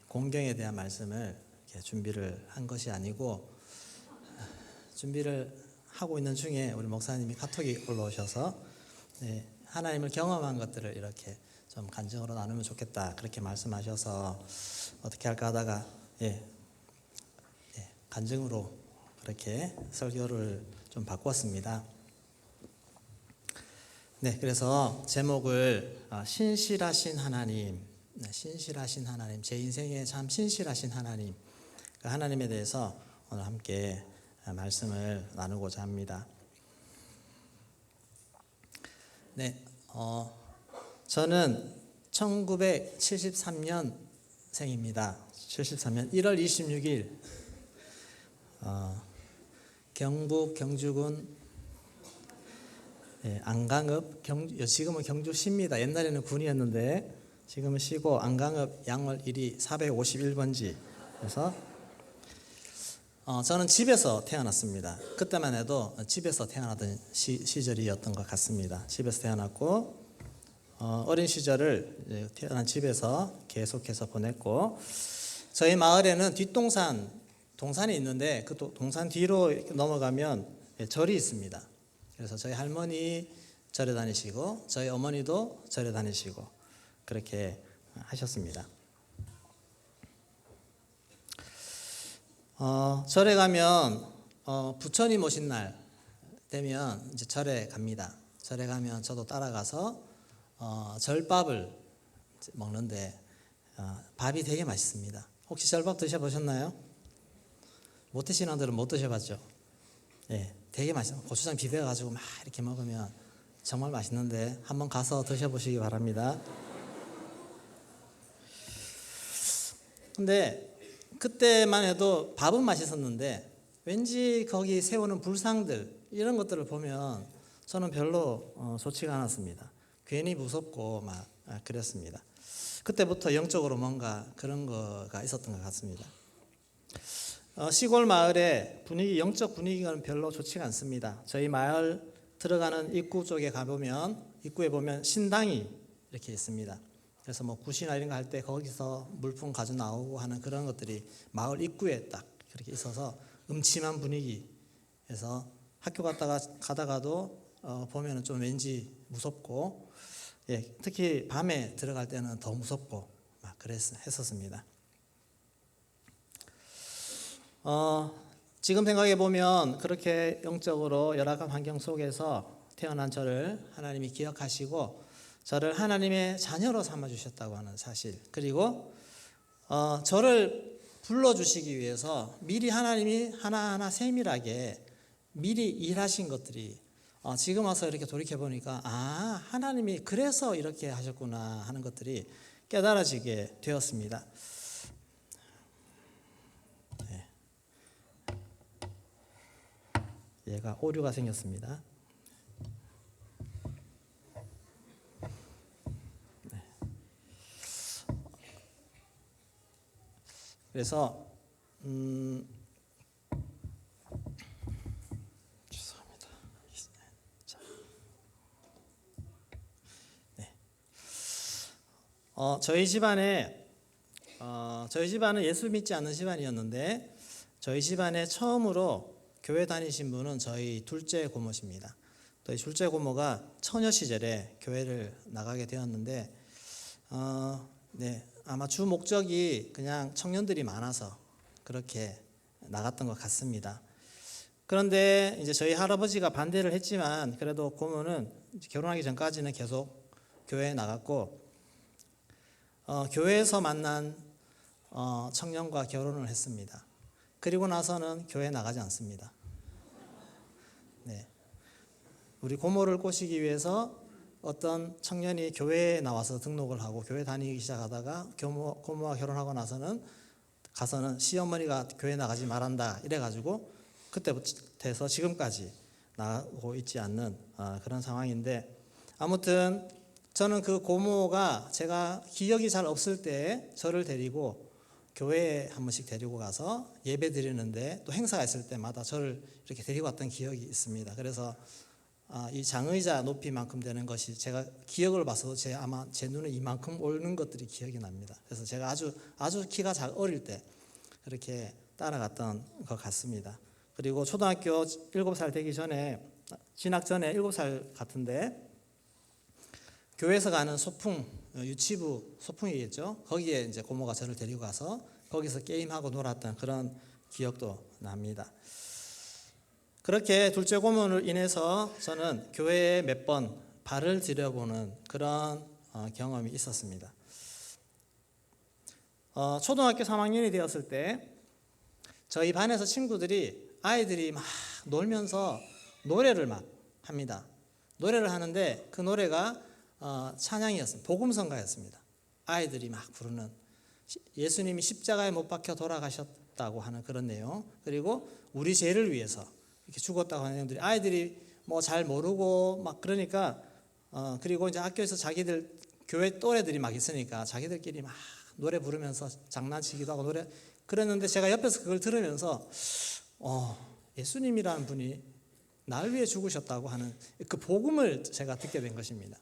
공경에 대한 말씀을 이렇게 준비를 한 것이 아니고 준비를 하고 있는 중에 우리 목사님이 카톡이 올라오셔서 하나님을 경험한 것들을 이렇게 좀 간증으로 나누면 좋겠다 그렇게 말씀하셔서 어떻게 할까 하다가 간증으로 그렇게 설교를 좀 바꿨습니다. 그래서 제목을 신실하신 하나님, 신실하신 하나님, 제 인생에 참 신실하신 하나님, 그 하나님에 대해서 오늘 함께 말씀을 나누고자 합니다. 저는 1973년생입니다. 73년 1월 26일 경북 경주군 안강읍, 지금은 경주시입니다. 옛날에는 군이었는데 지금은 시고 안강읍 양월 1리 451번지. 그래서 저는 집에서 태어났습니다. 그때만 해도 집에서 태어나던 시절이었던 것 같습니다. 집에서 태어났고 어린 시절을 태어난 집에서 계속해서 보냈고, 저희 마을에는 동산이 있는데 그 동산 뒤로 넘어가면 절이 있습니다. 그래서 저희 할머니 절에 다니시고 저희 어머니도 절에 다니시고 그렇게 하셨습니다. 절에 가면 부처님 오신 날 되면 이제 절에 갑니다. 절에 가면 저도 따라가서 절밥을 먹는데 밥이 되게 맛있습니다. 혹시 절밥 드셔보셨나요? 못 드시는 분들은 못 드셔봤죠? 되게 맛있어요. 고추장 비벼가지고 막 이렇게 먹으면 정말 맛있는데 한번 가서 드셔보시기 바랍니다. 근데 그때만 해도 밥은 맛있었는데 왠지 거기 세우는 불상들 이런 것들을 보면 저는 별로 좋지가 않았습니다. 괜히 무섭고 막 그랬습니다. 그때부터 영적으로 뭔가 그런 거가 있었던 것 같습니다. 시골 마을의 영적 분위기가 별로 좋지가 않습니다. 저희 마을 들어가는 입구 쪽에 가보면 입구에 보면 신당이 이렇게 있습니다. 그래서 뭐 굿이나 이런 거 할 때 거기서 물품 가져 나오고 하는 그런 것들이 마을 입구에 딱 그렇게 있어서 음침한 분위기에서 학교 가다가도 보면은 좀 왠지 무섭고, 특히 밤에 들어갈 때는 더 무섭고 막 했었습니다. 지금 생각해 보면 그렇게 영적으로 열악한 환경 속에서 태어난 저를 하나님이 기억하시고 저를 하나님의 자녀로 삼아주셨다고 하는 사실, 그리고 저를 불러주시기 위해서 미리 하나님이 하나하나 세밀하게 미리 일하신 것들이 지금 와서 이렇게 돌이켜보니까 하나님이 그래서 이렇게 하셨구나 하는 것들이 깨달아지게 되었습니다. 얘가 오류가 생겼습니다. 그래서 죄송합니다. 저희 집안은 예수 믿지 않는 집안이었는데 저희 집안에 처음으로 교회 다니신 분은 저희 둘째 고모십니다. 저희 둘째 고모가 처녀 시절에 교회를 나가게 되었는데 아마 주 목적이 그냥 청년들이 많아서 그렇게 나갔던 것 같습니다. 그런데 이제 저희 할아버지가 반대를 했지만 그래도 고모는 결혼하기 전까지는 계속 교회에 나갔고, 교회에서 만난 청년과 결혼을 했습니다. 그리고 나서는 교회에 나가지 않습니다. 우리 고모를 꼬시기 위해서 어떤 청년이 교회에 나와서 등록을 하고 교회 다니기 시작하다가 고모와 결혼하고 가서는 시어머니가 교회 나가지 말한다 이래가지고 그때부터 지금까지 나가고 있지 않는 그런 상황인데, 아무튼 저는 그 고모가 제가 기억이 잘 없을 때 저를 데리고 교회에 한 번씩 데리고 가서 예배 드리는데 또 행사가 있을 때마다 저를 이렇게 데리고 왔던 기억이 있습니다. 그래서 이 장의자 높이만큼 되는 것이 제가 기억을 봐서 아마 제 눈에 이만큼 오는 것들이 기억이 납니다. 그래서 제가 아주 키가 어릴 때 그렇게 따라갔던 것 같습니다. 그리고 초등학교 7살 되기 전에 진학 전에 7살 같은데 교회에서 가는 소풍 유치부 소풍이겠죠. 거기에 이제 고모가 저를 데리고 가서 거기서 게임하고 놀았던 그런 기억도 납니다. 그렇게 둘째 고모로 인해서 저는 교회에 몇 번 발을 들여보는 그런 경험이 있었습니다. 초등학교 3학년이 되었을 때 저희 반에서 아이들이 막 놀면서 노래를 막 합니다. 노래를 하는데 그 노래가 찬양이었습니다. 복음성가였습니다. 아이들이 막 부르는 예수님이 십자가에 못 박혀 돌아가셨다고 하는 그런 내용, 그리고 우리 죄를 위해서 이렇게 죽었다고 하는 내용들이 아이들이 뭐 잘 모르고 막 그러니까 그리고 이제 학교에서 자기들 교회 또래들이 막 있으니까 자기들끼리 막 노래 부르면서 장난치기도 하고 그랬는데 제가 옆에서 그걸 들으면서 예수님이라는 분이 날 위해 죽으셨다고 하는 그 복음을 제가 듣게 된 것입니다.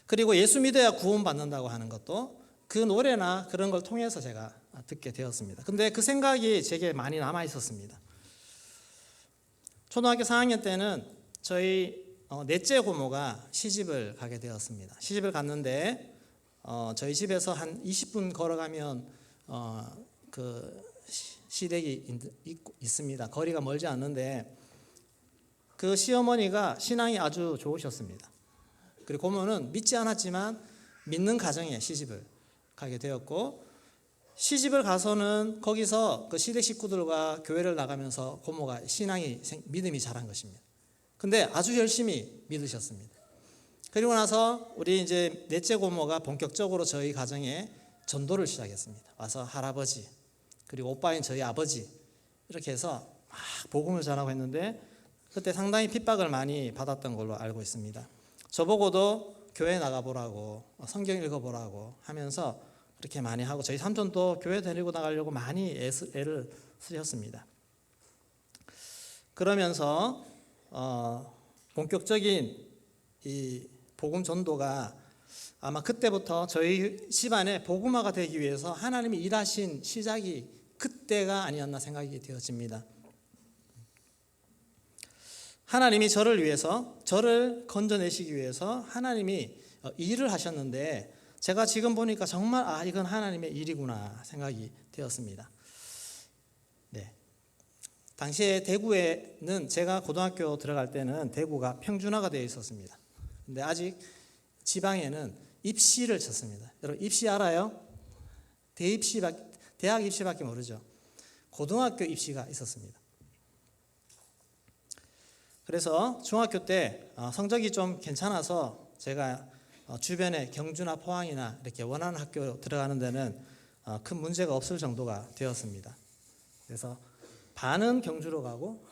그리고 예수 믿어야 구원받는다고 하는 것도 그 노래나 그런 걸 통해서 제가 듣게 되었습니다. 근데 그 생각이 제게 많이 남아 있었습니다. 초등학교 4학년 때는 저희 넷째 고모가 시집을 가게 되었습니다. 시집을 갔는데 저희 집에서 한 20분 걸어가면 그 시댁이 있습니다. 거리가 멀지 않는데 그 시어머니가 신앙이 아주 좋으셨습니다. 그리고 고모는 믿지 않았지만 믿는 가정에 시집을 가게 되었고, 시집을 가서는 거기서 그 시댁 식구들과 교회를 나가면서 고모가 믿음이 자란 것입니다. 근데 아주 열심히 믿으셨습니다. 그리고 나서 우리 이제 넷째 고모가 본격적으로 저희 가정에 전도를 시작했습니다. 와서 할아버지 그리고 오빠인 저희 아버지 이렇게 해서 막 복음을 전하고 했는데 그때 상당히 핍박을 많이 받았던 걸로 알고 있습니다. 저보고도 교회 나가보라고 성경 읽어보라고 하면서 그렇게 많이 하고, 저희 삼촌도 교회 데리고 나가려고 많이 애를 쓰셨습니다. 그러면서 본격적인 이 복음 전도가 아마 그때부터 저희 집안에 복음화가 되기 위해서 하나님이 일하신 시작이 그때가 아니었나 생각이 되어집니다. 하나님이 저를 위해서, 저를 건져내시기 위해서 하나님이 일을 하셨는데 제가 지금 보니까 정말 이건 하나님의 일이구나 생각이 되었습니다. 네. 당시에 대구에는 제가 고등학교 들어갈 때는 대구가 평준화가 되어 있었습니다. 근데 아직 지방에는 입시를 쳤습니다. 여러분 입시 알아요? 대학 입시밖에 모르죠. 고등학교 입시가 있었습니다. 그래서 중학교 때 성적이 좀 괜찮아서 제가 주변에 경주나 포항이나 이렇게 원하는 학교 들어가는 데는 큰 문제가 없을 정도가 되었습니다. 그래서 반은 경주로 가고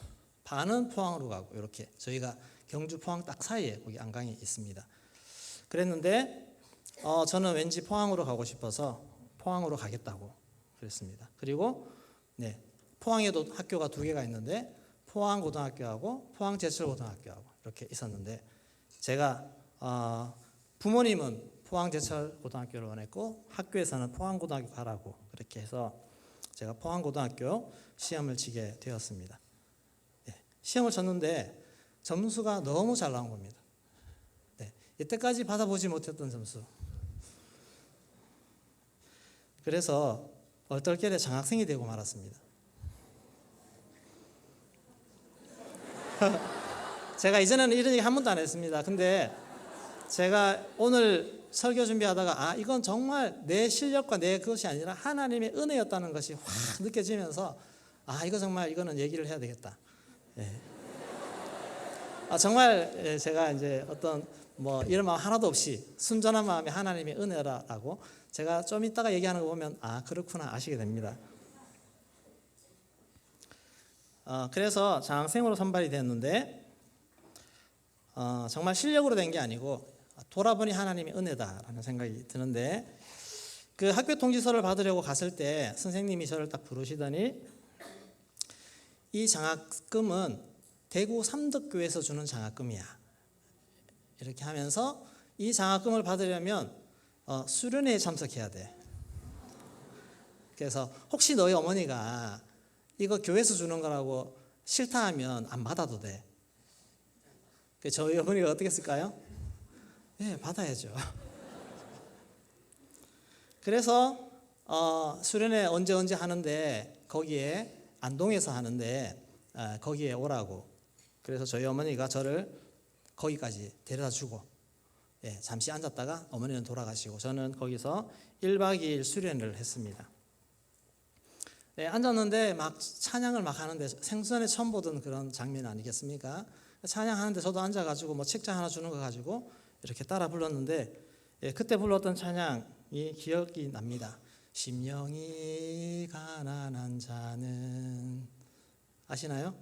반은 포항으로 가고 이렇게 저희가 경주 포항 딱 사이에 거기 안강이 있습니다. 그랬는데 저는 왠지 포항으로 가고 싶어서 포항으로 가겠다고 그랬습니다. 그리고 포항에도 학교가 2개가 있는데 포항고등학교하고 포항제철고등학교하고 이렇게 있었는데 제가 부모님은 포항제철고등학교를 원했고 학교에서는 포항고등학교 가라고 그렇게 해서 제가 포항고등학교 시험을 치게 되었습니다. 시험을 쳤는데 점수가 너무 잘 나온 겁니다. 이때까지 받아보지 못했던 점수. 그래서 얼떨결에 장학생이 되고 말았습니다. 제가 이전에는 이런 얘기 한 번도 안 했습니다. 근데 제가 오늘 설교 준비하다가 이건 정말 내 실력과 내 그것이 아니라 하나님의 은혜였다는 것이 확 느껴지면서 이거 정말 이거는 얘기를 해야 되겠다. 정말 제가 이제 어떤 이런 마음 하나도 없이 순전한 마음에 하나님의 은혜라고 제가 좀 이따가 얘기하는 거 보면 그렇구나 아시게 됩니다. 그래서 장학생으로 선발이 됐는데 정말 실력으로 된 게 아니고 돌아보니 하나님의 은혜다라는 생각이 드는데, 그 학교 통지서를 받으려고 갔을 때 선생님이 저를 딱 부르시더니 이 장학금은 대구 삼덕교에서 주는 장학금이야. 이렇게 하면서 이 장학금을 받으려면 수련회에 참석해야 돼. 그래서 혹시 너희 어머니가 이거 교회에서 주는 거라고 싫다 하면 안 받아도 돼. 저희 어머니가 어떻게 했을까요? 네, 받아야죠. 그래서 수련회 언제 하는데 거기에 안동에서 하는데 거기에 오라고. 그래서 저희 어머니가 저를 거기까지 데려다 주고 잠시 앉았다가 어머니는 돌아가시고 저는 거기서 1박 2일 수련을 했습니다. 앉았는데 막 찬양을 막 하는데 생전에 처음 보던 그런 장면 아니겠습니까? 찬양하는데 저도 앉아가지고 뭐 책장 하나 주는 거 가지고 이렇게 따라 불렀는데 그때 불렀던 찬양이 기억이 납니다. 심령이 가난한 자는 아시나요?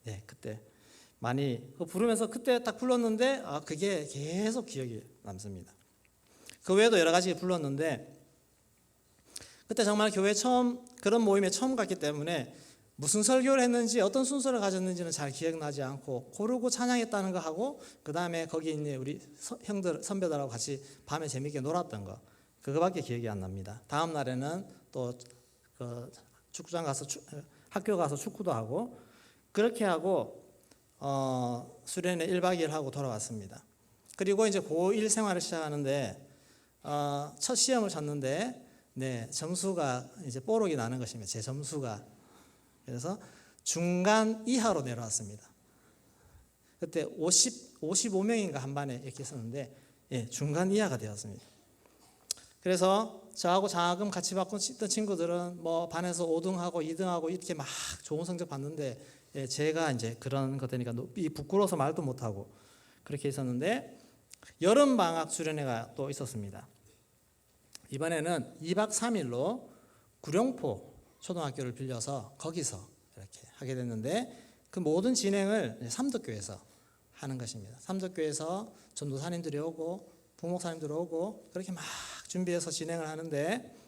네, 그때 많이 부르면서 그때 딱 불렀는데 그게 계속 기억이 남습니다. 그 외에도 여러 가지 불렀는데 그때 정말 교회 처음 그런 모임에 처음 갔기 때문에 무슨 설교를 했는지 어떤 순서를 가졌는지는 잘 기억나지 않고 고르고 찬양했다는 거 하고 그 다음에 거기 있는 우리 형들 선배들하고 같이 밤에 재밌게 놀았던 거 그거밖에 기억이 안 납니다. 다음 날에는 또 그 축구장 가서 학교 가서 축구도 하고 그렇게 하고 수련회 1박 2일 하고 돌아왔습니다. 그리고 이제 고1 생활을 시작하는데 첫 시험을 쳤는데 점수가 이제 뽀록이 나는 것입니다. 제 점수가. 그래서 중간 이하로 내려왔습니다. 그때 55명인가 한 반에 이렇게 있었는데 중간 이하가 되었습니다. 그래서 저하고 장학금 같이 받고 있던 친구들은 뭐 반에서 5등하고 2등하고 이렇게 막 좋은 성적 받는데 제가 이제 그런 것 되니까 부끄러워서 말도 못하고 그렇게 있었는데 여름 방학 수련회가 또 있었습니다. 이번에는 2박 3일로 구룡포 초등학교를 빌려서 거기서 이렇게 하게 됐는데 그 모든 진행을 삼덕교에서 하는 것입니다. 삼덕교에서 전도사님들이 오고 부목사님들이 오고 그렇게 막 준비해서 진행을 하는데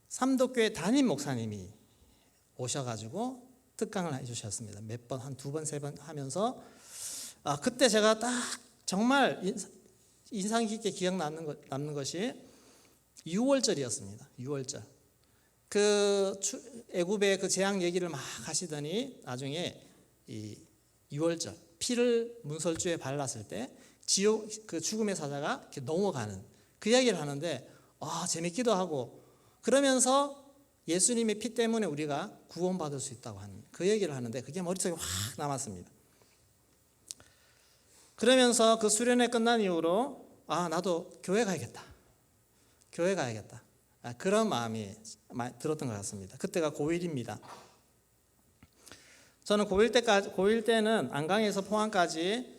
삼덕교회 담임 목사님이 오셔가지고 특강을 해주셨습니다. 몇 번, 한 2번, 3번 하면서 그때 제가 딱 정말 인상 깊게 기억 남는 것이 6월절이었습니다. 6월절. 그 애굽의 그 재앙 얘기를 막 하시더니 나중에 이 6월절 피를 문설주에 발랐을 때 지옥 그 죽음의 사자가 이렇게 넘어가는 그 이야기를 하는데 재밌기도 하고 그러면서 예수님의 피 때문에 우리가 구원받을 수 있다고 하는 그 얘기를 하는데 그게 머릿속에 확 남았습니다. 그러면서 그 수련회 끝난 이후로 나도 교회 가야겠다. 그런 마음이 들었던 것 같습니다. 그때가 고1입니다. 저는 고1 때는 안강에서 포항까지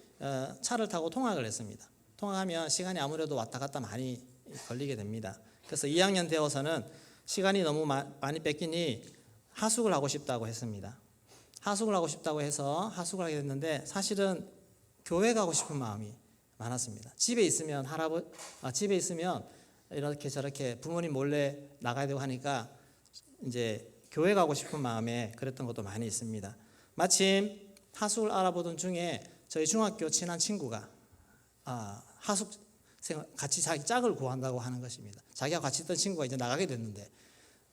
차를 타고 통학을 했습니다. 통학하면 시간이 아무래도 왔다 갔다 많이 걸리게 됩니다. 그래서 2학년 되어서는 시간이 너무 많이 뺏기니 하숙을 하고 싶다고 했습니다. 하숙을 하고 싶다고 해서 하숙을 하게 됐는데 사실은 교회 가고 싶은 마음이 많았습니다. 집에 있으면 이렇게 저렇게 부모님 몰래 나가야 되고 하니까 이제 교회 가고 싶은 마음에 그랬던 것도 많이 있습니다. 마침 하숙을 알아보던 중에 저희 중학교 친한 친구가 하숙 같이 자기 짝을 구한다고 하는 것입니다. 자기가 같이 있던 친구가 이제 나가게 됐는데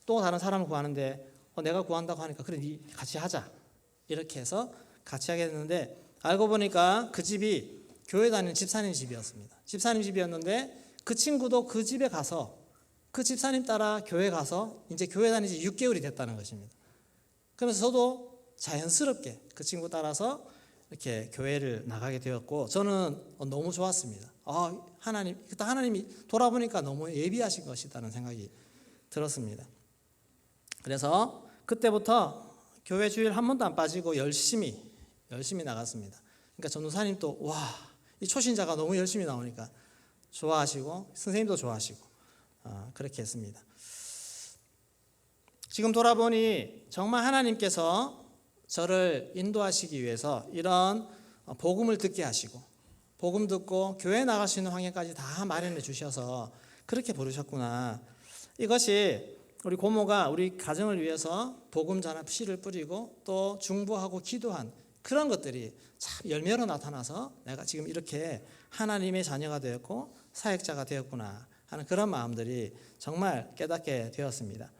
또 다른 사람을 구하는데 내가 구한다고 하니까 그래 니 같이 하자 이렇게 해서 같이 하게 됐는데 알고 보니까 그 집이 교회 다니는 집사님 집이었습니다. 집사님 집이었는데 그 친구도 그 집에 가서 그 집사님 따라 교회 가서 이제 교회 다닌 지 6개월이 됐다는 것입니다. 그러면서 저도 자연스럽게 그 친구 따라서 이렇게 교회를 나가게 되었고 저는 너무 좋았습니다. 하나님이 돌아보니까 너무 예비하신 것이라는 생각이 들었습니다. 그래서 그때부터 교회 주일 한 번도 안 빠지고 열심히 나갔습니다. 그러니까 전도사님도 이 초신자가 너무 열심히 나오니까 좋아하시고 선생님도 좋아하시고 그렇게 했습니다. 지금 돌아보니 정말 하나님께서 저를 인도하시기 위해서 이런 복음을 듣게 하시고 복음 듣고 교회 나갈 수 있는 환경까지 다 마련해 주셔서 그렇게 부르셨구나. 이것이 우리 고모가 우리 가정을 위해서 복음 전합 씨를 뿌리고 또 중보하고 기도한 그런 것들이 참 열매로 나타나서 내가 지금 이렇게 하나님의 자녀가 되었고 사역자가 되었구나 하는 그런 마음들이 정말 깨닫게 되었습니다.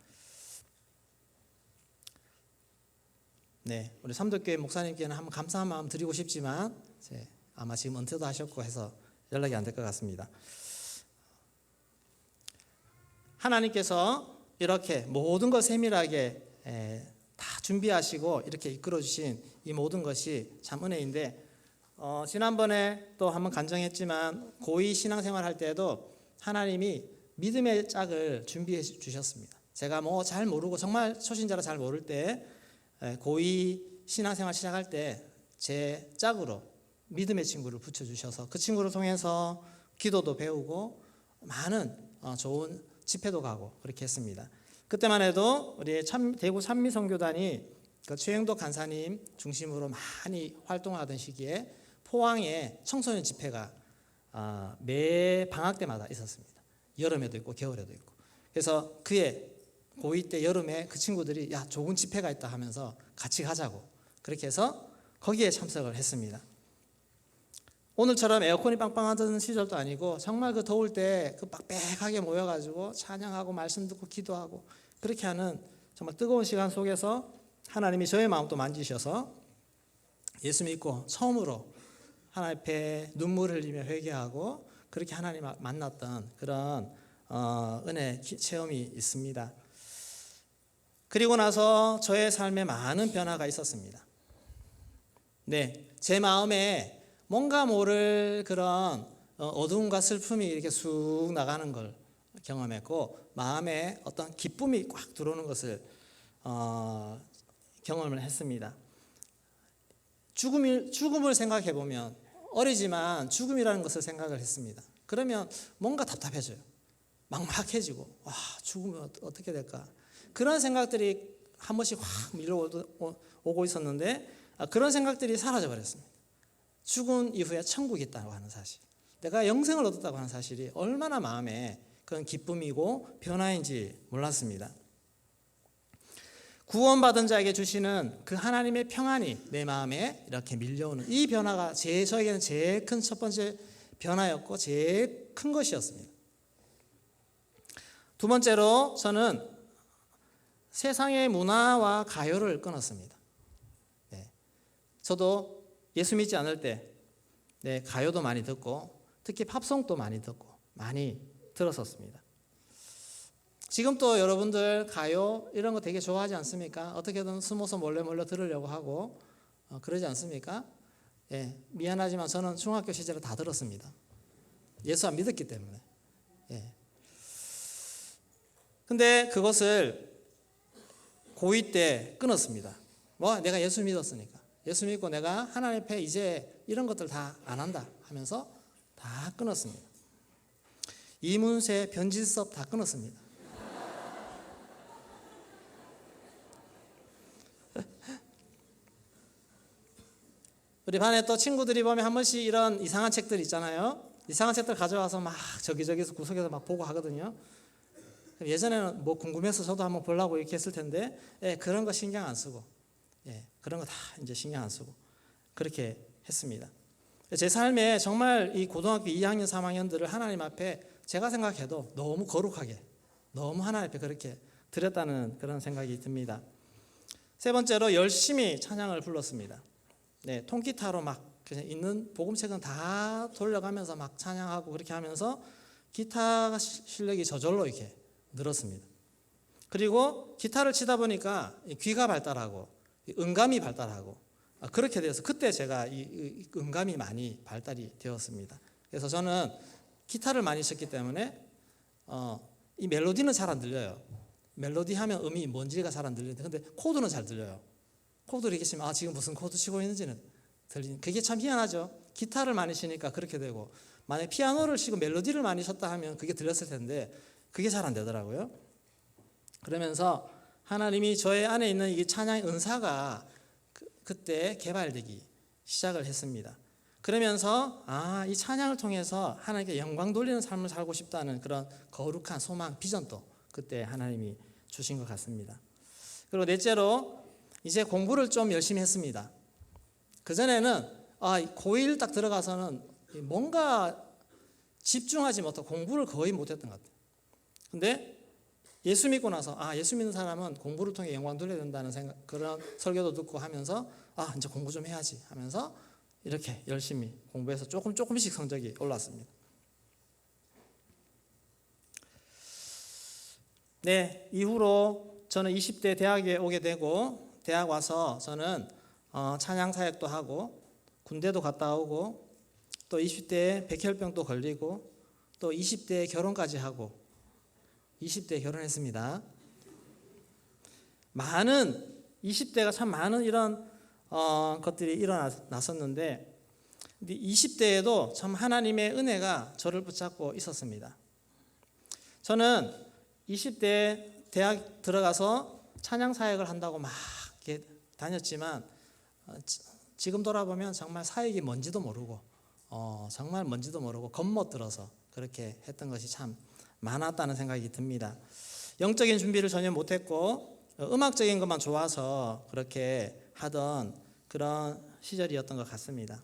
네, 우리 삼덕교회 목사님께는 한번 감사한 마음 드리고 싶지만 아마 지금 은퇴도 하셨고 해서 연락이 안 될 것 같습니다. 하나님께서 이렇게 모든 걸 세밀하게 다 준비하시고 이렇게 이끌어 주신 이 모든 것이 참 은혜인데 지난번에 또 한번 간증했지만 고2 신앙생활 할 때도 하나님이 믿음의 짝을 준비해 주셨습니다. 제가 뭐 잘 모르고 정말 초신자라 잘 모를 때 고2 신앙생활 시작할 때 제 짝으로 믿음의 친구를 붙여주셔서 그 친구를 통해서 기도도 배우고 많은 좋은 집회도 가고 그렇게 했습니다. 그때만 해도 우리 대구 찬미선교단이 그 최영도 간사님 중심으로 많이 활동하던 시기에 포항에 청소년 집회가 매 방학 때마다 있었습니다. 여름에도 있고 겨울에도 있고. 그래서 그해 고2 때 여름에 그 친구들이 야 좋은 집회가 있다 하면서 같이 가자고 그렇게 해서 거기에 참석을 했습니다. 오늘처럼 에어컨이 빵빵하던 시절도 아니고 정말 그 더울 때 그 빡빡하게 모여가지고 찬양하고 말씀 듣고 기도하고 그렇게 하는 정말 뜨거운 시간 속에서 하나님이 저의 마음도 만지셔서 예수 믿고 처음으로 하나님 앞에 눈물을 흘리며 회개하고 그렇게 하나님 만났던 그런 은혜 체험이 있습니다. 그리고 나서 저의 삶에 많은 변화가 있었습니다. 네, 제 마음에 뭔가 모를 그런 어두움과 슬픔이 이렇게 쑥 나가는 걸 경험했고 마음에 어떤 기쁨이 꽉 들어오는 것을 경험을 했습니다. 죽음을 생각해 보면 어리지만 죽음이라는 것을 생각을 했습니다. 그러면 뭔가 답답해져요. 막막해지고 와 죽으면 어떻게 될까 그런 생각들이 한 번씩 확 밀려오고 있었는데 그런 생각들이 사라져 버렸습니다. 죽은 이후에 천국이 있다고 하는 사실, 내가 영생을 얻었다고 하는 사실이 얼마나 마음에 그런 기쁨이고 변화인지 몰랐습니다. 구원받은 자에게 주시는 그 하나님의 평안이 내 마음에 이렇게 밀려오는 이 변화가 저에게는 제일 큰 첫 번째 변화였고 제일 큰 것이었습니다. 두 번째로 저는 세상의 문화와 가요를 끊었습니다. 네. 저도 예수 믿지 않을 때 가요도 많이 듣고 특히 팝송도 많이 듣고 많이 들었었습니다. 지금 또 여러분들 가요 이런 거 되게 좋아하지 않습니까? 어떻게든 숨어서 몰래 들으려고 하고 그러지 않습니까? 예, 미안하지만 저는 중학교 시절에 다 들었습니다. 예수 안 믿었기 때문에. 예. 근데 그것을 고2 때 끊었습니다. 내가 예수 믿었으니까. 예수 믿고 내가 하나님 앞에 이제 이런 것들 다 안 한다 하면서 다 끊었습니다. 이문세, 변진섭 다 끊었습니다. 우리 반에 또 친구들이 보면 한 번씩 이런 이상한 책들 있잖아요. 이상한 책들 가져와서 막 저기저기서 구석에서 막 보고 하거든요. 예전에는 뭐 궁금해서 저도 한번 보려고 이렇게 했을 텐데 그런 거 신경 안 쓰고 그런 거 다 이제 신경 안 쓰고 그렇게 했습니다. 제 삶에 정말 이 고등학교 2학년, 3학년들을 하나님 앞에 제가 생각해도 너무 거룩하게 너무 하나님 앞에 그렇게 드렸다는 그런 생각이 듭니다. 세 번째로 열심히 찬양을 불렀습니다. 통기타로 막 그냥 있는 복음책은 다 돌려가면서 막 찬양하고 그렇게 하면서 기타 실력이 저절로 이렇게 늘었습니다. 그리고 기타를 치다 보니까 귀가 발달하고 음감이 발달하고 그렇게 돼서 그때 제가 이 음감이 많이 발달이 되었습니다. 그래서 저는 기타를 많이 쳤기 때문에 이 멜로디는 잘 안 들려요. 멜로디 하면 음이 뭔지가 잘 안 들리는데 근데 코드는 잘 들려요. 코드를 이렇게 치면 지금 무슨 코드 치고 있는지는 들리는. 그게 참 희한하죠. 기타를 많이 치니까 그렇게 되고 만약 피아노를 치고 멜로디를 많이 쳤다 하면 그게 들렸을 텐데 그게 잘 안 되더라고요. 그러면서 하나님이 저의 안에 있는 이 찬양의 은사가 그때 개발되기 시작을 했습니다. 그러면서 이 찬양을 통해서 하나님께 영광 돌리는 삶을 살고 싶다는 그런 거룩한 소망, 비전도 그때 하나님이 주신 것 같습니다. 그리고 넷째로 이제 공부를 좀 열심히 했습니다. 그전에는 고1 딱 들어가서는 뭔가 집중하지 못하고 공부를 거의 못했던 것 같아요. 근데 예수 믿고 나서 예수 믿는 사람은 공부를 통해 영광 돌려야 된다는 생각, 그런 설교도 듣고 하면서 이제 공부 좀 해야지 하면서 이렇게 열심히 공부해서 조금씩 성적이 올랐습니다. 네, 이후로 저는 20대 대학에 오게 되고 대학 와서 저는 찬양 사역도 하고 군대도 갔다 오고 또 20대에 백혈병도 걸리고 또 20대에 결혼까지 하고 20대에 결혼했습니다. 20대가 참 많은 이런 것들이 일어났었는데 20대에도 참 하나님의 은혜가 저를 붙잡고 있었습니다. 저는 20대 대학 들어가서 찬양 사역을 한다고 막 이렇게 다녔지만 지금 돌아보면 정말 사역이 뭔지도 모르고 정말 뭔지도 모르고 겉멋 들어서 그렇게 했던 것이 참 많았다는 생각이 듭니다. 영적인 준비를 전혀 못했고 음악적인 것만 좋아서 그렇게 하던 그런 시절이었던 것 같습니다.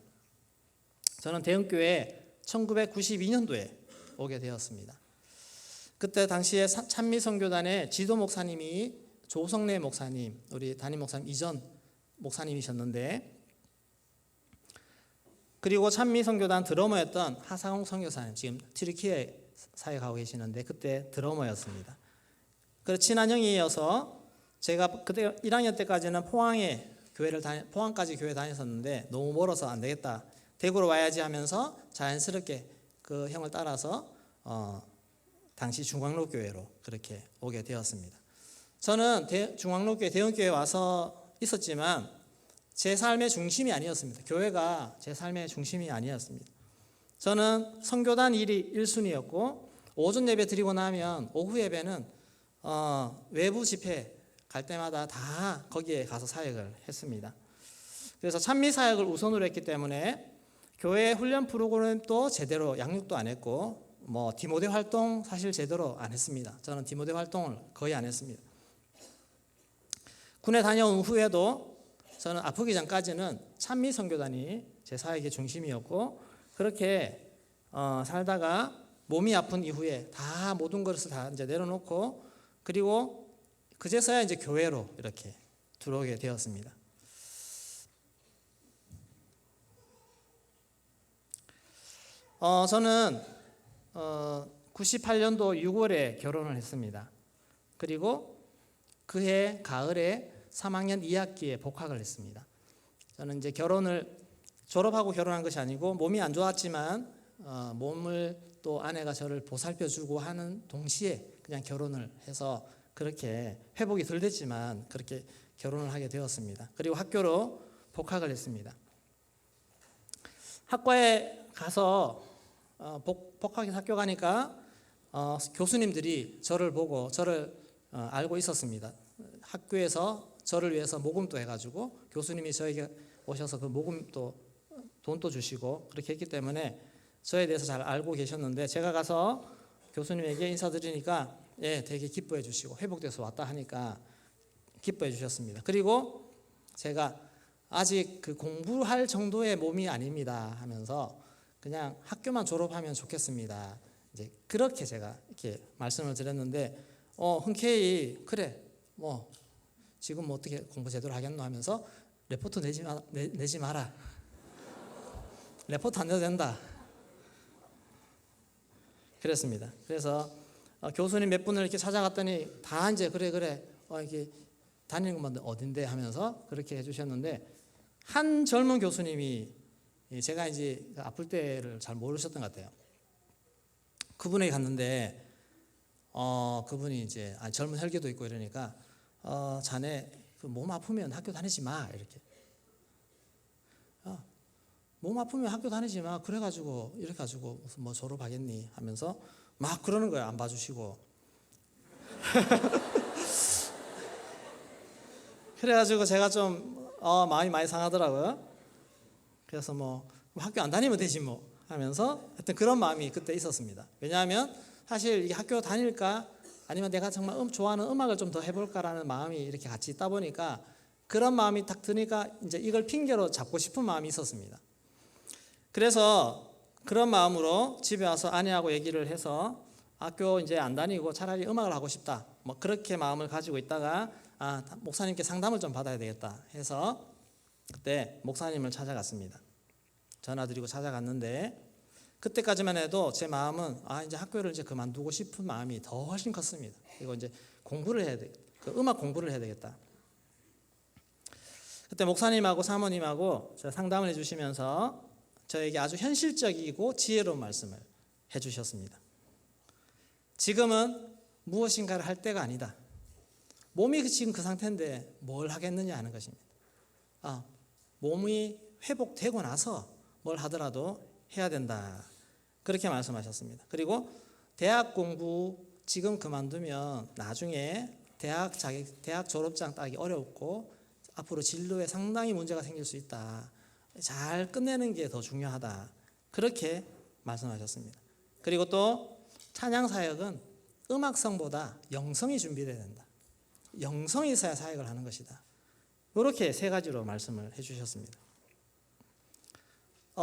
저는 대흥교회 1992년도에 오게 되었습니다. 그때 당시에 찬미선교단의 지도 목사님이 조성래 목사님, 우리 담임 목사님 이전 목사님이셨는데, 그리고 찬미선교단 드러머였던 하상홍 선교사님, 지금 튀르키예 사역하고 계시는데 그때 드러머였습니다. 그래서 친한 형이어서 제가 그때 1학년 때까지는 포항까지 교회 다녔었는데 너무 멀어서 안 되겠다, 대구로 와야지 하면서 자연스럽게 그 형을 따라서 당시 중앙로교회로 그렇게 오게 되었습니다. 저는 중앙로교회 대흥교회에 와서 있었지만 제 삶의 중심이 아니었습니다. 교회가 제 삶의 중심이 아니었습니다. 저는 선교단 일이 1순위였고 오전 예배 드리고 나면 오후 예배는 외부 집회 갈 때마다 다 거기에 가서 사역을 했습니다. 그래서 찬미 사역을 우선으로 했기 때문에 교회 훈련 프로그램도 제대로 양육도 안 했고 디모데 활동 사실 제대로 안 했습니다. 저는 디모데 활동을 거의 안 했습니다. 군에 다녀온 후에도 저는 아프기 전까지는 찬미 선교단이 제 사역의 중심이었고 그렇게 살다가 몸이 아픈 이후에 다 모든 것을 다 이제 내려놓고 그리고 그제서야 이제 교회로 이렇게 들어오게 되었습니다. 저는 98년도 6월에 결혼을 했습니다. 그리고 그해 가을에 3학년 2학기에 복학을 했습니다. 저는 이제 졸업하고 결혼한 것이 아니고 몸이 안 좋았지만 몸을 또 아내가 저를 보살펴주고 하는 동시에 그냥 결혼을 해서 그렇게 회복이 덜 됐지만 그렇게 결혼을 하게 되었습니다. 그리고 학교로 복학을 했습니다. 학과에 가서 복학해서 학교 가니까 교수님들이 저를 보고 저를 알고 있었습니다. 학교에서 저를 위해서 모금도 해가지고 교수님이 저에게 오셔서 그 모금도 돈도 주시고 그렇게 했기 때문에 저에 대해서 잘 알고 계셨는데 제가 가서 교수님에게 인사드리니까 되게 기뻐해 주시고 회복돼서 왔다 하니까 기뻐해 주셨습니다. 그리고 제가 아직 그 공부할 정도의 몸이 아닙니다 하면서 그냥 학교만 졸업하면 좋겠습니다. 이제 그렇게 제가 이렇게 말씀을 드렸는데 흔쾌히 그래 지금 어떻게 공부 제대로 하겠노 하면서 레포트 내지 마라. 레포트 안 내도 된다. 그랬습니다. 그래서 교수님 몇 분을 이렇게 찾아갔더니 다 이제 그래 이렇게 다니는 것만 어딘데 하면서 그렇게 해주셨는데 한 젊은 교수님이 제가 이제 아플 때를 잘 모르셨던 것 같아요. 그분에게 갔는데 그분이 이제 젊은 혈기도 있고 이러니까 자네 몸 아프면 학교 다니지 마 이렇게. 몸 아프면 학교 다니지 마. 그래가지고 이렇게 가지고 무슨 뭐 졸업하겠니 하면서 막 그러는 거예요. 안 봐주시고. 그래가지고 제가 좀 마음이 많이 상하더라고요. 그래서 뭐 학교 안 다니면 되지 뭐 하면서 하여튼 그런 마음이 그때 있었습니다. 왜냐하면 사실 이 학교 다닐까 아니면 내가 정말 좋아하는 음악을 좀 더 해볼까라는 마음이 이렇게 같이 있다 보니까 그런 마음이 딱 드니까 이제 이걸 핑계로 잡고 싶은 마음이 있었습니다. 그래서 그런 마음으로 집에 와서 아내하고 얘기를 해서 학교 이제 안 다니고 차라리 음악을 하고 싶다. 뭐 그렇게 마음을 가지고 있다가 목사님께 상담을 좀 받아야 되겠다 해서 그때 목사님을 찾아갔습니다. 전화드리고 찾아갔는데 그때까지만 해도 제 마음은 이제 학교를 이제 그만두고 싶은 마음이 더 훨씬 컸습니다. 그리고 이제 공부를 해야 돼. 그 음악 공부를 해야 되겠다. 그때 목사님하고 사모님하고 상담을 해주시면서 저에게 아주 현실적이고 지혜로운 말씀을 해주셨습니다. 지금은 무엇인가를 할 때가 아니다. 몸이 지금 그 상태인데 뭘 하겠느냐 하는 것입니다. 몸이 회복되고 나서 뭘 하더라도 해야 된다. 그렇게 말씀하셨습니다. 그리고 대학 공부 지금 그만두면 나중에 대학 졸업장 따기 어렵고 앞으로 진로에 상당히 문제가 생길 수 있다. 잘 끝내는 게 더 중요하다. 그렇게 말씀하셨습니다. 그리고 또 찬양 사역은 음악성보다 영성이 준비돼야 된다. 영성이 있어야 사역을 하는 것이다. 이렇게 세 가지로 말씀을 해주셨습니다.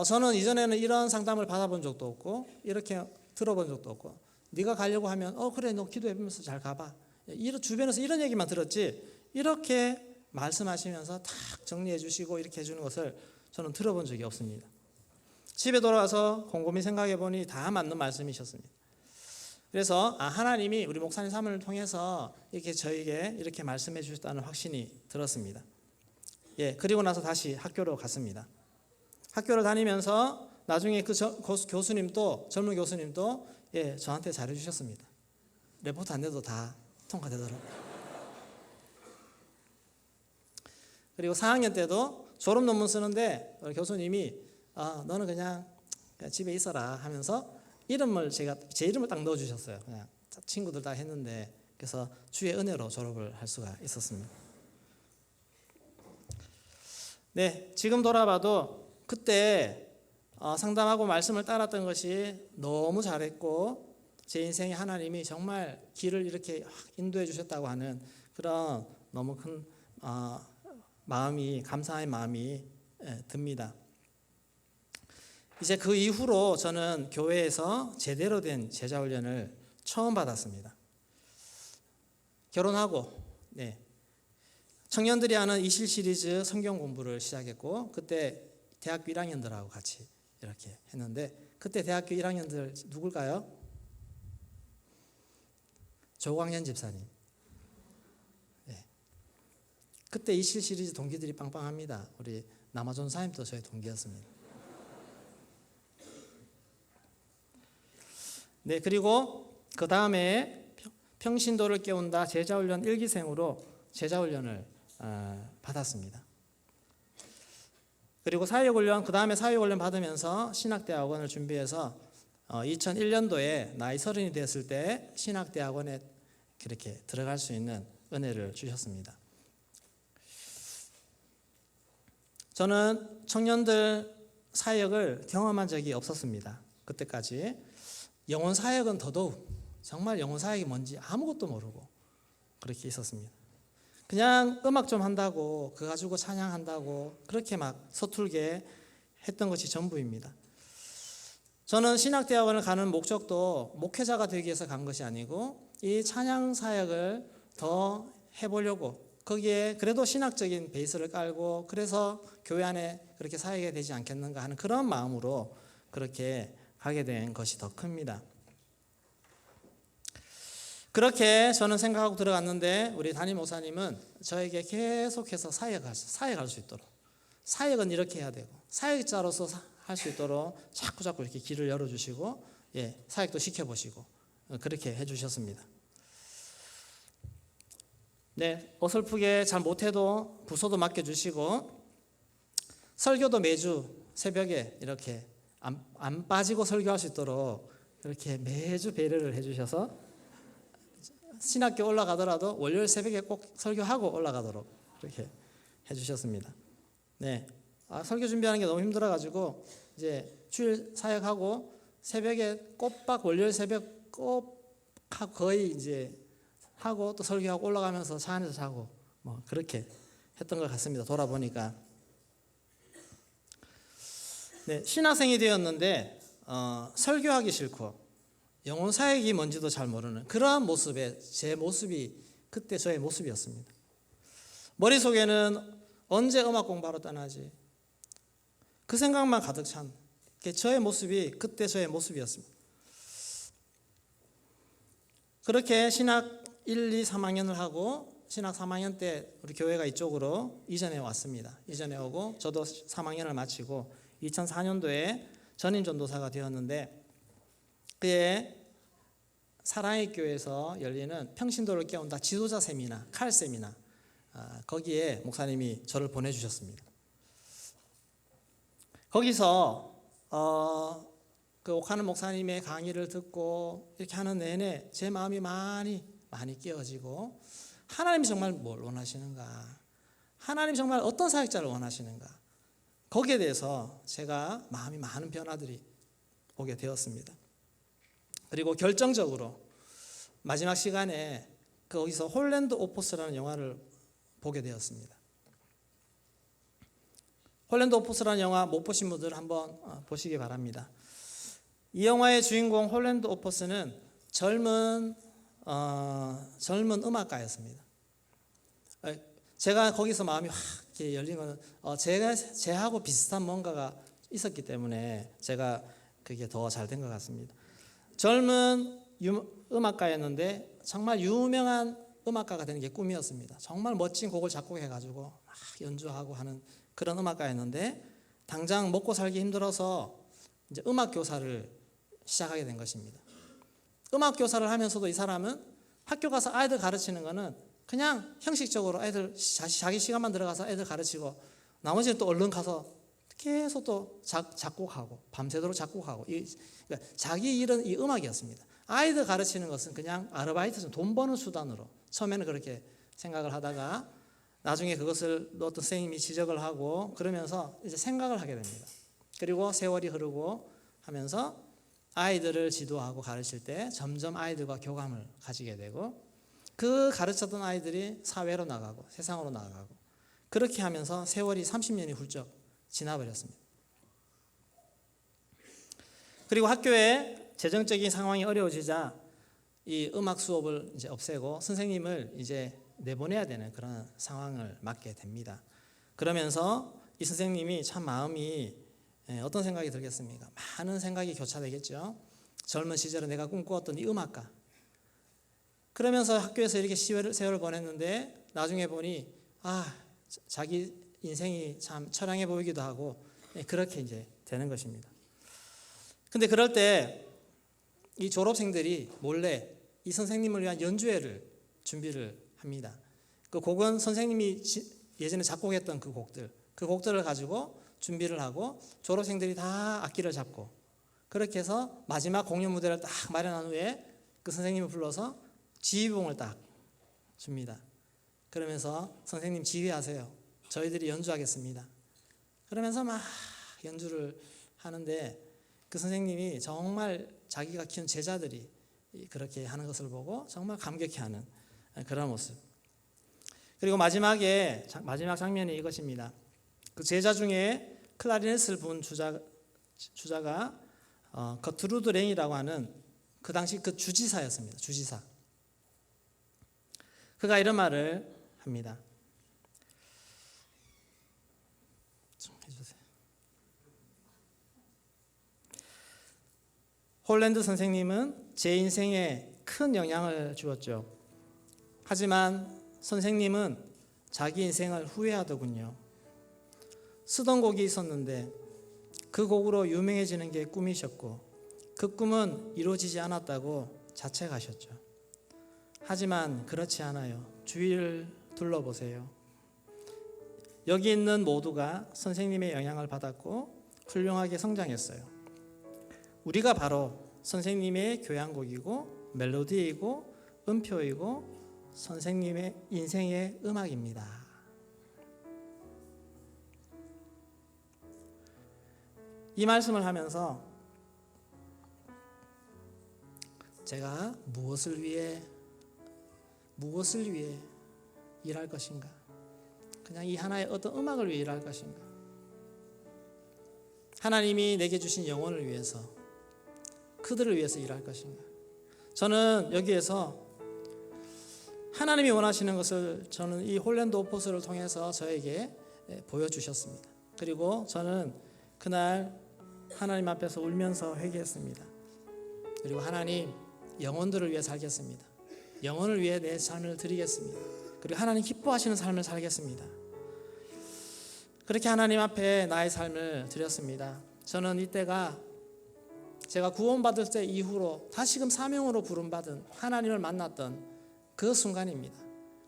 저는 이전에는 이런 상담을 받아본 적도 없고 이렇게 들어본 적도 없고 네가 가려고 하면 그래 너 기도해보면서 잘 가봐. 주변에서 이런 얘기만 들었지 이렇게 말씀하시면서 탁 정리해 주시고 이렇게 해주는 것을 저는 들어본 적이 없습니다. 집에 돌아와서 곰곰이 생각해 보니 다 맞는 말씀이셨습니다. 그래서 하나님이 우리 목사님 사모님을 통해서 이렇게 저에게 이렇게 말씀해 주셨다는 확신이 들었습니다. 그리고 나서 다시 학교로 갔습니다. 학교를 다니면서 나중에 그 교수님도 젊은 교수님도 저한테 잘해 주셨습니다. 레포트 안 내도 다 통과되더라고요. 그리고 4학년 때도 졸업 논문 쓰는데 교수님이 너는 그냥 집에 있어라 하면서 제 이름을 딱 넣어주셨어요. 그냥 친구들 다 했는데 그래서 주의 은혜로 졸업을 할 수가 있었습니다. 네, 지금 돌아봐도 그때 상담하고 말씀을 따랐던 것이 너무 잘했고 제 인생에 하나님이 정말 길을 이렇게 인도해 주셨다고 하는 그런 너무 큰 마음이 감사의 마음이 듭니다. 이제 그 이후로 저는 교회에서 제대로 된 제자 훈련을 처음 받았습니다. 결혼하고 청년들이 하는 이실 시리즈 성경 공부를 시작했고 그때 대학교 1학년들하고 같이 이렇게 했는데 그때 대학교 1학년들 누굴까요? 조광현 집사님. 그때 이실 시리즈 동기들이 빵빵합니다. 우리 남아존 사님도 저희 동기였습니다. 네, 그리고 그 다음에 평신도를 깨운다 제자훈련 1기생으로 제자훈련을 받았습니다. 그리고 사역훈련, 그 다음에 사역훈련 받으면서 신학대학원을 준비해서 2001년도에 나이 30이 됐을 때 신학대학원에 그렇게 들어갈 수 있는 은혜를 주셨습니다. 저는 청년들 사역을 경험한 적이 없었습니다. 그때까지. 영혼 사역은 더더욱 정말 영혼 사역이 뭔지 아무것도 모르고 그렇게 있었습니다. 그냥 음악 좀 한다고 그거 가지고 찬양한다고 그렇게 막 서툴게 했던 것이 전부입니다. 저는 신학대학원을 가는 목적도 목회자가 되기 위해서 간 것이 아니고 이 찬양 사역을 더 해보려고 거기에 그래도 신학적인 베이스를 깔고 그래서 교회 안에 그렇게 사역이 되지 않겠는가 하는 그런 마음으로 그렇게 가게 된 것이 더 큽니다. 그렇게 저는 생각하고 들어갔는데 우리 담임 목사님은 저에게 계속해서 사역할 수 있도록 사역은 이렇게 해야 되고 사역자로서 할 수 있도록 자꾸 이렇게 길을 열어주시고 사역도 시켜보시고 그렇게 해주셨습니다. 네, 어설프게 잘 못해도 부서도 맡겨주시고 설교도 매주 새벽에 이렇게 안 빠지고 설교할 수 있도록 이렇게 매주 배려를 해주셔서 신학교 올라가더라도 월요일 새벽에 꼭 설교하고 올라가도록 이렇게 해주셨습니다. 네, 설교 준비하는 게 너무 힘들어가지고 이제 주일 사역하고 새벽에 꼬박 월요일 새벽 꼭 거의 이제 하고 또 설교하고 올라가면서 차 안에서 자고 뭐 그렇게 했던 것 같습니다. 돌아보니까. 네, 신학생이 되었는데 설교하기 싫고 영혼 사역이 뭔지도 잘 모르는 그러한 모습에 제 모습이 그때 저의 모습이었습니다. 머릿속에는 언제 음악 공부하러 떠나지? 그 생각만 가득 찬 저의 모습이 그때 저의 모습이었습니다. 그렇게 신학 1, 2, 3학년을 하고 신학 3학년 때 우리 교회가 이쪽으로 이전해 왔습니다. 이전해 오고 저도 3학년을 마치고 2004년도에 전임 전도사가 되었는데 그해 사랑의 교회에서 열리는 평신도를 깨운다 지도자 세미나, 칼 세미나 거기에 목사님이 저를 보내주셨습니다. 거기서 그 옥하는 목사님의 강의를 듣고 이렇게 하는 내내 제 마음이 많이 깨어지고 하나님이 정말 뭘 원하시는가, 하나님 정말 어떤 사역자를 원하시는가, 거기에 대해서 제가 마음이 많은 변화들이 오게 되었습니다. 그리고 결정적으로 마지막 시간에 거기서 홀랜드 오포스라는 영화를 보게 되었습니다. 홀랜드 오포스라는 영화 못 보신 분들 한번 보시기 바랍니다. 이 영화의 주인공 홀랜드 오포스는 젊은 음악가였습니다. 제가 거기서 마음이 확 이렇게 열린 것은 제하고 비슷한 뭔가가 있었기 때문에 제가 그게 더 잘 된 것 같습니다. 젊은 음악가였는데 정말 유명한 음악가가 되는 게 꿈이었습니다. 정말 멋진 곡을 작곡해가지고 막 연주하고 하는 그런 음악가였는데 당장 먹고 살기 힘들어서 이제 음악 교사를 시작하게 된 것입니다. 음악 교사를 하면서도 이 사람은 학교 가서 아이들 가르치는 거는 그냥 형식적으로 애들 자기 시간만 들어가서 애들 가르치고 나머지는 또 얼른 가서 계속 또 작곡하고 밤새도록 작곡하고 그러니까 자기 일은 이 음악이었습니다. 아이들 가르치는 것은 그냥 아르바이트, 돈 버는 수단으로 처음에는 그렇게 생각을 하다가 나중에 그것을 어떤 선생님이 지적을 하고 그러면서 이제 생각을 하게 됩니다. 그리고 세월이 흐르고 하면서 아이들을 지도하고 가르칠 때 점점 아이들과 교감을 가지게 되고 그 가르쳤던 아이들이 사회로 나가고 세상으로 나가고 그렇게 하면서 세월이 30년이 훌쩍 지나버렸습니다. 그리고 학교에 재정적인 상황이 어려워지자 이 음악 수업을 이제 없애고 선생님을 이제 내보내야 되는 그런 상황을 맞게 됩니다. 그러면서 이 선생님이 참 마음이 어떤 생각이 들겠습니까? 많은 생각이 교차되겠죠. 젊은 시절에 내가 꿈꾸었던 이 음악가. 그러면서 학교에서 이렇게 세월을 보냈는데 나중에 보니 자기 인생이 참 처량해 보이기도 하고 그렇게 이제 되는 것입니다. 근데 그럴 때 이 졸업생들이 몰래 이 선생님을 위한 연주회를 준비를 합니다. 그 곡은 선생님이 예전에 작곡했던 그 곡들을 가지고 준비를 하고 졸업생들이 다 악기를 잡고 그렇게 해서 마지막 공연 무대를 딱 마련한 후에 그 선생님을 불러서 지휘봉을 딱 줍니다. 그러면서 선생님 지휘하세요. 저희들이 연주하겠습니다. 그러면서 막 연주를 하는데 그 선생님이 정말 자기가 키운 제자들이 그렇게 하는 것을 보고 정말 감격해하는 그런 모습. 그리고 마지막 장면이 이것입니다. 그 제자 중에 클라리넷을 분 주자가 거트루드 랭이라고 하는 그 당시 그 주지사였습니다. 주지사. 그가 이런 말을 합니다. 좀 해주세요. 홀랜드 선생님은 제 인생에 큰 영향을 주었죠. 하지만 선생님은 자기 인생을 후회하더군요. 쓰던 곡이 있었는데 그 곡으로 유명해지는 게 꿈이셨고 그 꿈은 이루어지지 않았다고 자책하셨죠. 하지만 그렇지 않아요. 주위를 둘러보세요. 여기 있는 모두가 선생님의 영향을 받았고 훌륭하게 성장했어요. 우리가 바로 선생님의 교향곡이고 멜로디이고 음표이고 선생님의 인생의 음악입니다. 이 말씀을 하면서 제가 무엇을 위해 무엇을 위해 일할 것인가? 그냥 이 하나의 어떤 음악을 위해 일할 것인가? 하나님이 내게 주신 영혼을 위해서, 그들을 위해서 일할 것인가? 저는 여기에서 하나님이 원하시는 것을 저는 이 홀랜드 오포스를 통해서 저에게 보여주셨습니다. 그리고 저는 그날 하나님 앞에서 울면서 회개했습니다. 그리고 하나님, 영혼들을 위해 살겠습니다. 영혼을 위해 내 삶을 드리겠습니다. 그리고 하나님 기뻐하시는 삶을 살겠습니다. 그렇게 하나님 앞에 나의 삶을 드렸습니다. 저는 이때가 제가 구원받을 때 이후로 다시금 사명으로 부름받은 하나님을 만났던 그 순간입니다.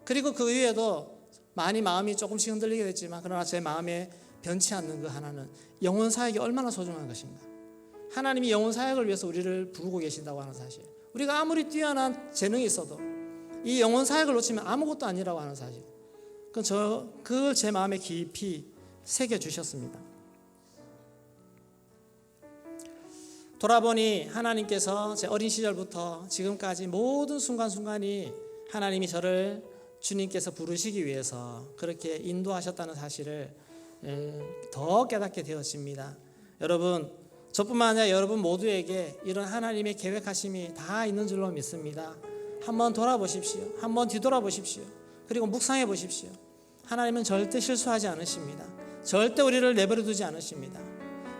그리고 그 이후에도 많이 마음이 조금씩 흔들리게 됐지만, 그러나 제 마음에 변치 않는 그 하나는 영혼 사역이 얼마나 소중한 것인가. 하나님이 영혼 사역을 위해서 우리를 부르고 계신다고 하는 사실, 우리가 아무리 뛰어난 재능이 있어도 이 영혼 사역을 놓치면 아무것도 아니라고 하는 사실, 그걸 제 마음에 깊이 새겨주셨습니다. 돌아보니 하나님께서 제 어린 시절부터 지금까지 모든 순간순간이 하나님이 저를 주님께서 부르시기 위해서 그렇게 인도하셨다는 사실을 더 깨닫게 되었습니다. 여러분, 저뿐만 아니라 여러분 모두에게 이런 하나님의 계획하심이 다 있는 줄로 믿습니다. 한번 돌아보십시오. 한번 뒤돌아보십시오. 그리고 묵상해 보십시오. 하나님은 절대 실수하지 않으십니다. 절대 우리를 내버려 두지 않으십니다.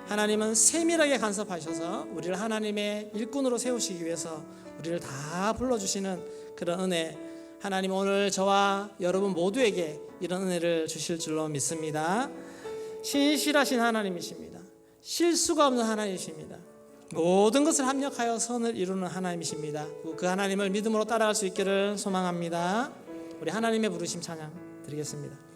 하나님은 세밀하게 간섭하셔서 우리를 하나님의 일꾼으로 세우시기 위해서 우리를 다 불러주시는 그런 은혜, 하나님 오늘 저와 여러분 모두에게 이런 은혜를 주실 줄로 믿습니다. 신실하신 하나님이십니다. 실수가 없는 하나님이십니다. 모든 것을 합력하여 선을 이루는 하나님이십니다. 그 하나님을 믿음으로 따라갈 수 있기를 소망합니다. 우리 하나님의 부르심 찬양 드리겠습니다.